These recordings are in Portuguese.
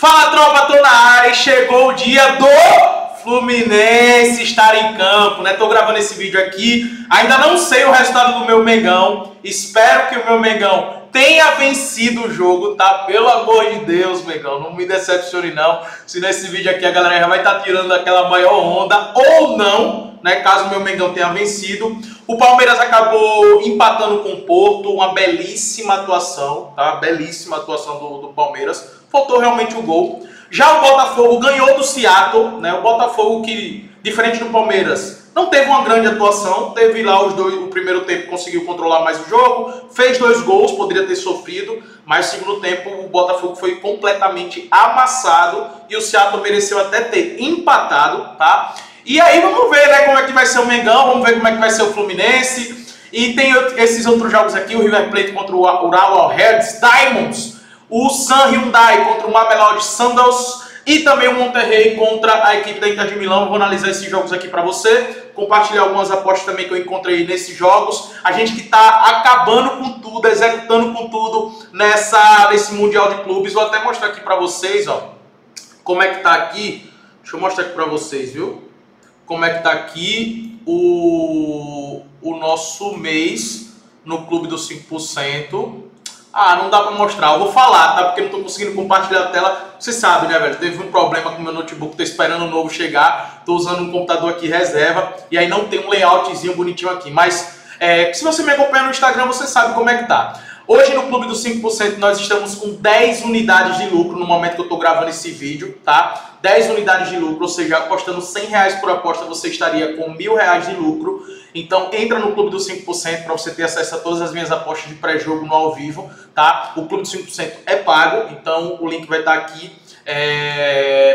Fala, tropa, tô na área e chegou o dia do Fluminense estar em campo, né? Tô gravando esse vídeo aqui, ainda não sei o resultado do meu Mengão, espero que o meu Mengão tenha vencido o jogo, tá? Pelo amor de Deus, Mengão, não me decepcione não, se nesse vídeo aqui a galera já vai estar tirando aquela maior onda, ou não, né? Caso o meu Mengão tenha vencido. O Palmeiras acabou empatando com o Porto, uma belíssima atuação, tá? Belíssima atuação do Palmeiras. Faltou realmente o gol. Já o Botafogo ganhou do Seattle, né? O Botafogo que, diferente do Palmeiras, não teve uma grande atuação. Teve lá o primeiro tempo, conseguiu controlar mais o jogo, fez 2 gols, poderia ter sofrido, mas no segundo tempo o Botafogo foi completamente amassado e o Seattle mereceu até ter empatado, tá? E aí vamos ver, né, como é que vai ser o Mengão, vamos ver como é que vai ser o Fluminense. E tem esses outros jogos aqui, o River Plate contra o Ural Reds Diamonds, o San Hyundai contra o Mamelodi Sundowns e também o Monterrey contra a equipe da Inter de Milão. Vou analisar esses jogos aqui para você, compartilhar algumas apostas também que eu encontrei nesses jogos. A gente que está acabando com tudo, executando com tudo nesse Mundial de Clubes. Vou até mostrar aqui para vocês, ó, como é que tá aqui. Deixa eu mostrar aqui para vocês, viu? Como é que tá aqui o nosso mês no Clube dos 5%. Ah, não dá pra mostrar, eu vou falar, tá? Porque eu não tô conseguindo compartilhar a tela. Você sabe, né, velho? Teve um problema com o meu notebook, tô esperando o novo chegar. Tô usando um computador aqui reserva e aí não tem um layoutzinho bonitinho aqui. Mas se você me acompanha no Instagram, você sabe como é que tá. Hoje no Clube dos 5% nós estamos com 10 unidades de lucro no momento que eu tô gravando esse vídeo, tá? 10 unidades de lucro, ou seja, apostando R$100 por aposta você estaria com R$1.000 de lucro. Então entra no Clube dos 5% para você ter acesso a todas as minhas apostas de pré-jogo no ao vivo, tá? O Clube dos 5% é pago, então o link vai estar aqui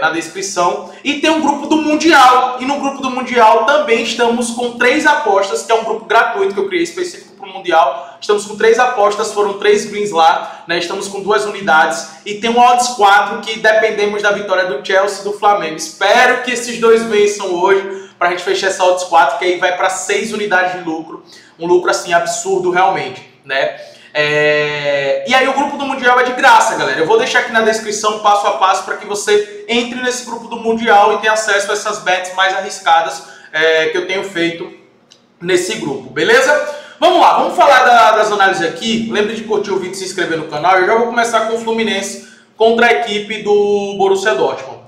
na descrição. E tem um grupo do Mundial, e no grupo do Mundial também estamos com 3 apostas, que é um grupo gratuito que eu criei específico para o Mundial. Estamos com 3 apostas, foram 3 greens lá, né? Estamos com 2 unidades e tem um odds 4 que dependemos da vitória do Chelsea e do Flamengo. Espero que esses 2 vençam hoje para a gente fechar essa odds 4, que aí vai para 6 unidades de lucro, um lucro assim absurdo realmente, né? E aí o grupo do Mundial é de graça, galera. Eu vou deixar aqui na descrição passo a passo para que você entre nesse grupo do Mundial e tenha acesso a essas bets mais arriscadas que eu tenho feito nesse grupo, beleza? Vamos lá, vamos falar das análises aqui. Lembre de curtir o vídeo e se inscrever no canal. Eu já vou começar com o Fluminense contra a equipe do Borussia Dortmund.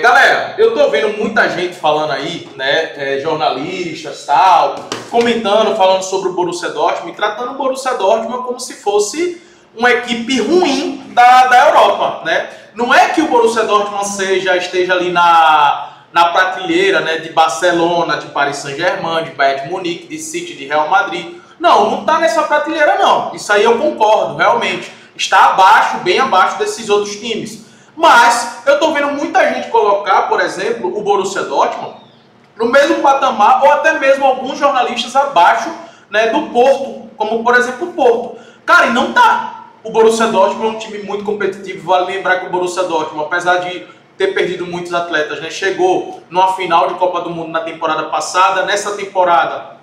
Galera, eu tô vendo muita gente falando aí, né, jornalistas, tal, comentando, falando sobre o Borussia Dortmund e tratando o Borussia Dortmund como se fosse uma equipe ruim da Europa, né? Não é que o Borussia Dortmund esteja ali na prateleira, né, de Barcelona, de Paris Saint-Germain, de Bayern de Munique, de City, de Real Madrid. Não tá nessa prateleira não. Isso aí eu concordo, realmente. Está abaixo, bem abaixo desses outros times. Mas eu tô vendo muita gente colocar, por exemplo, o Borussia Dortmund no mesmo patamar ou até mesmo alguns jornalistas abaixo, né, do Porto, como por exemplo o Porto. Cara, e não tá. O Borussia Dortmund é um time muito competitivo. Vale lembrar que o Borussia Dortmund, apesar de ter perdido muitos atletas, né, chegou numa final de Copa do Mundo na temporada passada. Nessa temporada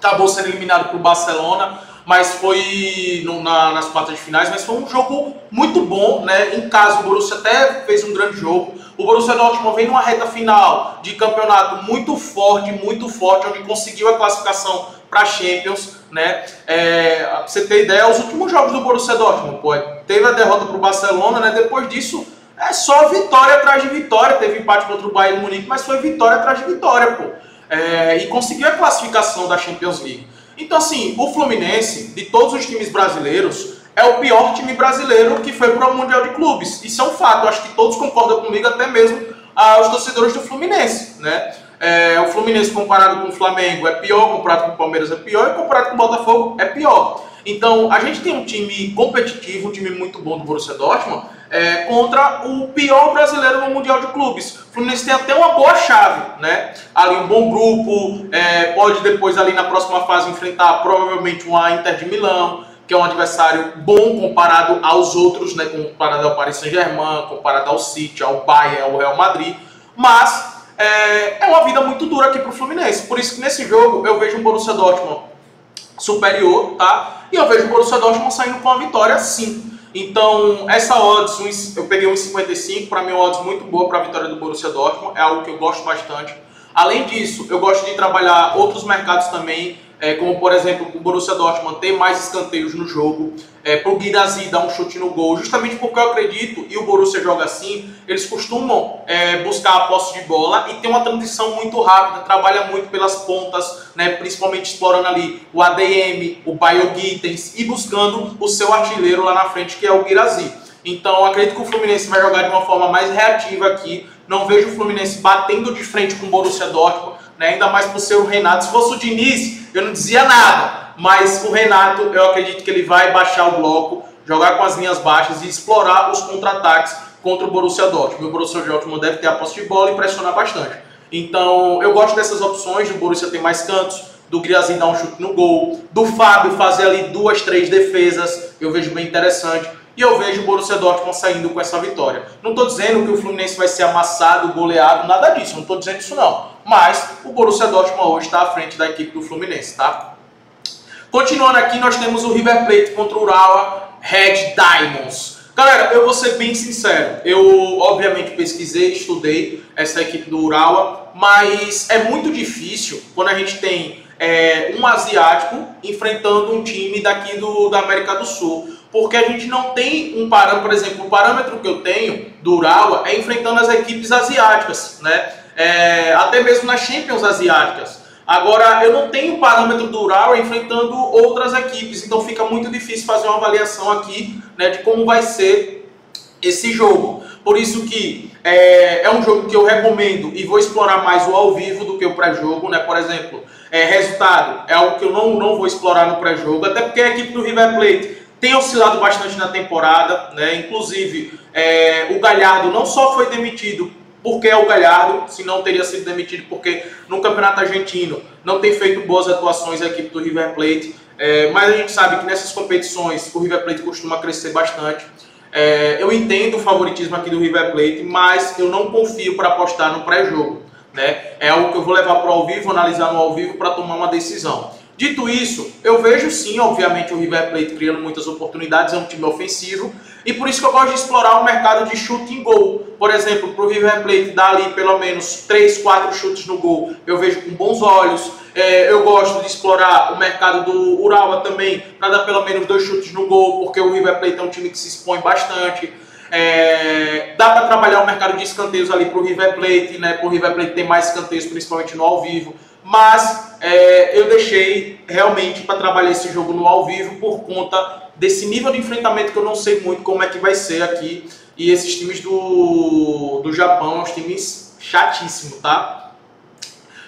acabou sendo eliminado por Barcelona, mas foi nas quartas de finais, mas foi um jogo muito bom, né? Em casa o Borussia até fez um grande jogo. O Borussia Dortmund vem numa reta final de campeonato muito forte, onde conseguiu a classificação para a Champions, né? Pra você ter ideia, os últimos jogos do Borussia Dortmund, pô, teve a derrota para o Barcelona, né? Depois disso é só vitória atrás de vitória. Teve empate contra o Bayern de Munique, mas foi vitória atrás de vitória, pô. E conseguiu a classificação da Champions League. Então, assim, o Fluminense, de todos os times brasileiros, é o pior time brasileiro que foi para o Mundial de Clubes. Isso é um fato, eu acho que todos concordam comigo, até mesmo os torcedores do Fluminense, né? O Fluminense comparado com o Flamengo é pior, comparado com o Palmeiras é pior, e comparado com o Botafogo é pior. Então, a gente tem um time competitivo, um time muito bom do Borussia Dortmund, contra o pior brasileiro no Mundial de Clubes. O Fluminense tem até uma boa chave, né? Ali um bom grupo, pode depois ali na próxima fase enfrentar provavelmente uma Inter de Milão, que é um adversário bom comparado aos outros, né? Comparado ao Paris Saint-Germain, comparado ao City, ao Bayern, ao Real Madrid. Mas é uma vida muito dura aqui para o Fluminense. Por isso que nesse jogo eu vejo um Borussia Dortmund superior, tá? E eu vejo o Borussia Dortmund saindo com a vitória, sim. Então, essa odds, eu peguei 1,55, para mim é uma odds muito boa para a vitória do Borussia Dortmund, é algo que eu gosto bastante. Além disso, eu gosto de trabalhar outros mercados também, como por exemplo, o Borussia Dortmund ter mais escanteios no jogo, para o Guirassy dar um chute no gol, justamente porque eu acredito, e o Borussia joga assim, eles costumam buscar a posse de bola e ter uma transição muito rápida, trabalha muito pelas pontas, né, principalmente explorando ali o ADM, o Bayo-Gittens e buscando o seu artilheiro lá na frente, que é o Guirassy. Então, eu acredito que o Fluminense vai jogar de uma forma mais reativa aqui. Não vejo o Fluminense batendo de frente com o Borussia Dortmund, né? Ainda mais por ser o Renato. Se fosse o Diniz, eu não dizia nada. Mas o Renato, eu acredito que ele vai baixar o bloco, jogar com as linhas baixas e explorar os contra-ataques contra o Borussia Dortmund. O Borussia Dortmund deve ter a posse de bola e pressionar bastante. Então, eu gosto dessas opções. O Borussia tem mais cantos, do Guirassy dar um chute no gol, do Fábio fazer ali 2, 3 defesas. Eu vejo bem interessante. E eu vejo o Borussia Dortmund saindo com essa vitória. Não estou dizendo que o Fluminense vai ser amassado, goleado, nada disso. Não estou dizendo isso não. Mas o Borussia Dortmund hoje está à frente da equipe do Fluminense, tá? Continuando aqui, nós temos o River Plate contra o Urawa Red Diamonds. Galera, eu vou ser bem sincero. Eu, obviamente, pesquisei, estudei essa equipe do Urawa. Mas é muito difícil quando a gente tem um asiático enfrentando um time daqui da América do Sul. Porque a gente não tem um parâmetro, por exemplo, o parâmetro que eu tenho do Urawa é enfrentando as equipes asiáticas, né? Até mesmo nas Champions asiáticas. Agora, eu não tenho parâmetro do Urawa enfrentando outras equipes, então fica muito difícil fazer uma avaliação aqui, né, de como vai ser esse jogo. Por isso que é um jogo que eu recomendo e vou explorar mais o ao vivo do que o pré-jogo, né? Por exemplo, resultado é algo que eu não vou explorar no pré-jogo, até porque a equipe do River Plate tem oscilado bastante na temporada, né? Inclusive, o Galhardo não só foi demitido porque é o Galhardo, se não teria sido demitido porque no Campeonato Argentino não tem feito boas atuações a equipe do River Plate, mas a gente sabe que nessas competições o River Plate costuma crescer bastante. Eu entendo o favoritismo aqui do River Plate, mas eu não confio para apostar no pré-jogo, né? É algo que eu vou levar para o ao vivo, analisar no ao vivo para tomar uma decisão. Dito isso, eu vejo sim, obviamente, o River Plate criando muitas oportunidades, é um time ofensivo, e por isso que eu gosto de explorar o mercado de chute em gol. Por exemplo, para o River Plate dar ali pelo menos 3, 4 chutes no gol, eu vejo com bons olhos. Eu gosto de explorar o mercado do Urawa também, para dar pelo menos 2 chutes no gol, porque o River Plate é um time que se expõe bastante. Dá para trabalhar o mercado de escanteios ali para o River Plate, né? Para o River Plate ter mais escanteios, principalmente no ao vivo. Mas eu deixei realmente para trabalhar esse jogo no ao vivo por conta desse nível de enfrentamento que eu não sei muito como é que vai ser aqui. E esses times do Japão, uns times chatíssimos, tá?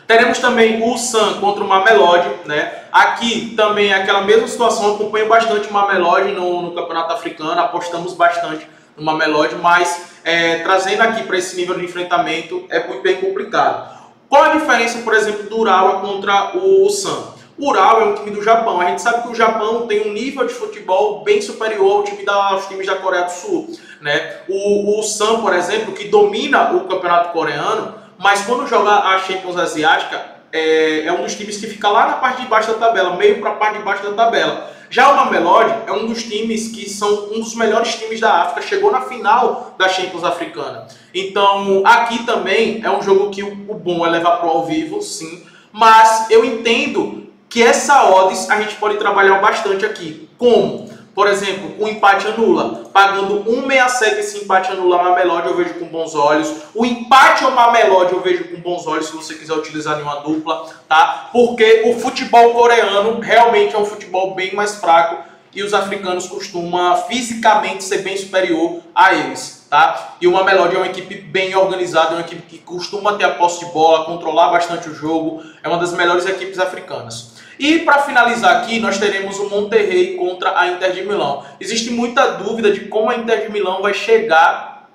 Teremos também o Ulsan contra o Mamelodi, né? Aqui também é aquela mesma situação, eu acompanho bastante o Mamelodi no Campeonato Africano, apostamos bastante no Mamelodi, mas trazendo aqui para esse nível de enfrentamento é muito bem complicado. Qual a diferença, por exemplo, do Urawa contra o Ulsan? O Urawa é um time do Japão. A gente sabe que o Japão tem um nível de futebol bem superior aos times da Coreia do Sul, né? O Ulsan, por exemplo, que domina o campeonato coreano, mas quando joga a Champions Asiática, é um dos times que fica lá na parte de baixo da tabela, meio para a parte de baixo da tabela. Já o Mamelodi é um dos times que são um dos melhores times da África, chegou na final da Champions Africana. Então, aqui também é um jogo que o bom é levar para o ao vivo, sim, mas eu entendo que essa odds a gente pode trabalhar bastante aqui. Como? Por exemplo, o empate anula. Pagando 1,67 esse empate anula a Mamelodi, eu vejo com bons olhos. O empate ao Mamelodi eu vejo com bons olhos, se você quiser utilizar em uma dupla, tá? Porque o futebol coreano realmente é um futebol bem mais fraco e os africanos costumam fisicamente ser bem superior a eles, tá? E o Mamelodi é uma equipe bem organizada, é uma equipe que costuma ter a posse de bola, controlar bastante o jogo, é uma das melhores equipes africanas. E para finalizar aqui, nós teremos o Monterrey contra a Inter de Milão. Existe muita dúvida de como a Inter de Milão vai chegar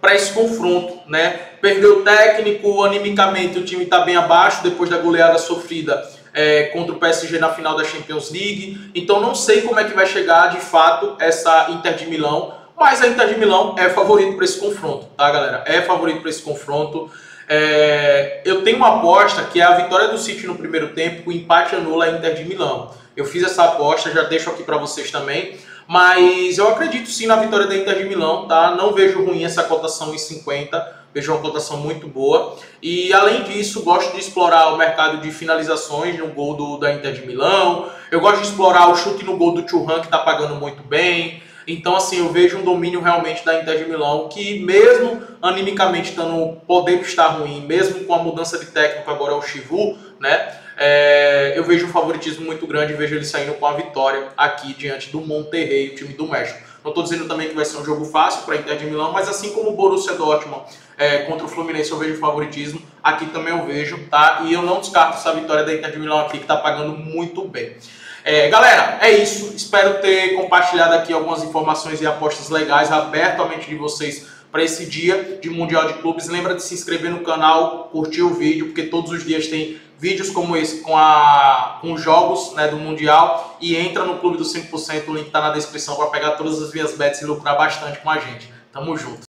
para esse confronto, né? Perdeu o técnico, animicamente o time está bem abaixo depois da goleada sofrida contra o PSG na final da Champions League. Então não sei como é que vai chegar de fato essa Inter de Milão, mas a Inter de Milão é favorito para esse confronto, tá, galera? É favorito para esse confronto. Eu tenho uma aposta que é a vitória do City no primeiro tempo, o empate anula a Inter de Milão. Eu fiz essa aposta, já deixo aqui para vocês também, Mas eu acredito sim na vitória da Inter de Milão, tá? Não vejo ruim essa cotação em 50, vejo uma cotação muito boa. E além disso, gosto de explorar o mercado de finalizações no gol da Inter de Milão. Eu gosto de explorar o chute no gol do Thuram, que tá pagando muito bem. Então, assim, eu vejo um domínio realmente da Inter de Milão, que mesmo animicamente podendo estar ruim, mesmo com a mudança de técnico, agora é o Chivu, né? Eu vejo um favoritismo muito grande e vejo ele saindo com a vitória aqui diante do Monterrey, o time do México. Não estou dizendo também que vai ser um jogo fácil para a Inter de Milão, mas assim como o Borussia Dortmund contra o Fluminense eu vejo favoritismo, aqui também eu vejo, tá? E eu não descarto essa vitória da Inter de Milão aqui, que está pagando muito bem. Galera, é isso. Espero ter compartilhado aqui algumas informações e apostas legais, aberto a mente de vocês para esse dia de Mundial de Clubes. Lembra de se inscrever no canal, curtir o vídeo, porque todos os dias tem vídeos como esse com jogos, né, do Mundial. E entra no Clube do 5%, o link está na descrição para pegar todas as minhas bets e lucrar bastante com a gente. Tamo junto.